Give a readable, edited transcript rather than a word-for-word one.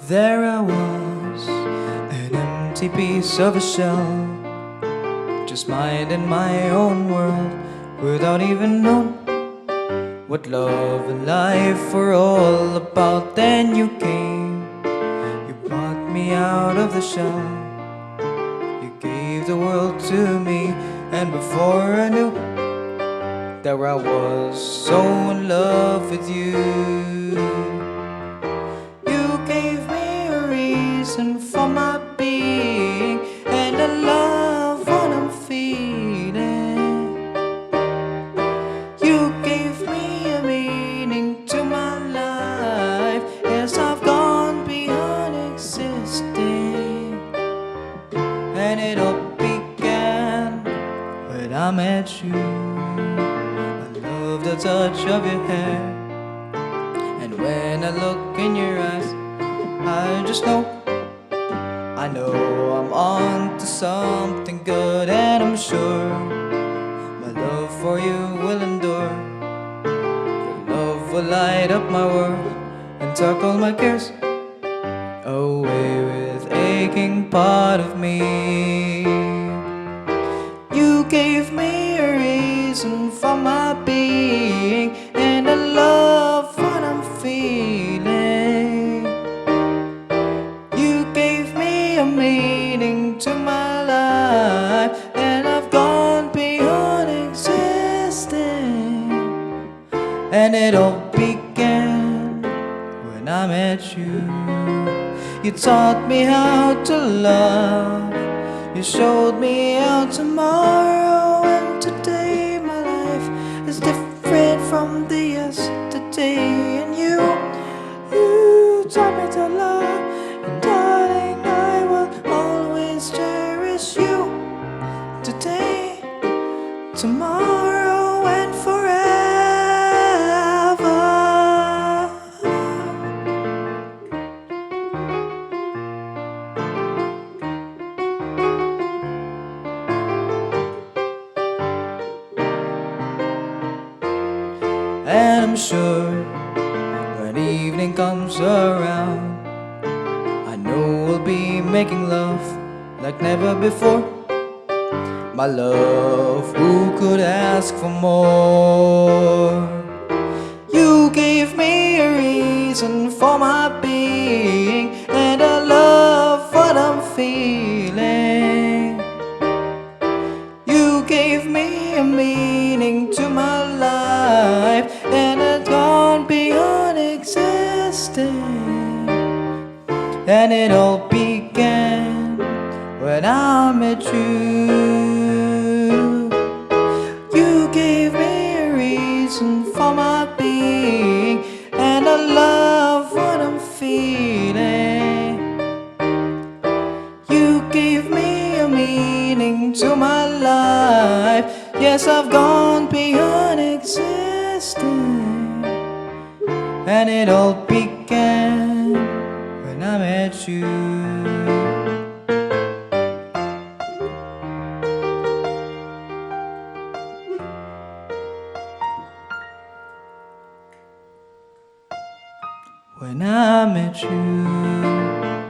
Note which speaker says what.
Speaker 1: There I was, an empty piece of a shell, just minding my own world, without even knowing what love and life were all about. Then you came, you brought me out of the shell, you gave the world to me, and before I knew, there I was, so in love with you. You gave me a reason for my being, and I love what I'm feeling. You gave me a meaning to my life. Yes, I've gone beyond existing, and it all began when I met you. I love the touch of your hair, and when I look in your eyes, I just know, I know I'm on to something good, and I'm sure my love for you will endure. Your love will light up my world and tuck all my cares away with aching part of me. You gave me a reason for my being, and I love what I'm feeling. You gave me a meaning to my life, and I've gone beyond existing, and it all began when I met you. You taught me how to love, you showed me how tomorrow and today. My life is different from the yesterday, and you taught me to love, and darling, I will always cherish you today, tomorrow, and forever. And I'm sure when evening comes around, I know we'll be making love like never before. My love, who could ask for more? You gave me a reason for my being, and I love what I'm feeling. You gave me a meaning to my life, and it's gone beyond existing, and it all began when I met you. You gave me a reason for my being, and I love what I'm feeling. You gave me a meaning to my life. Yes, I've gone beyond existing, and it all began when I met you. When I met you.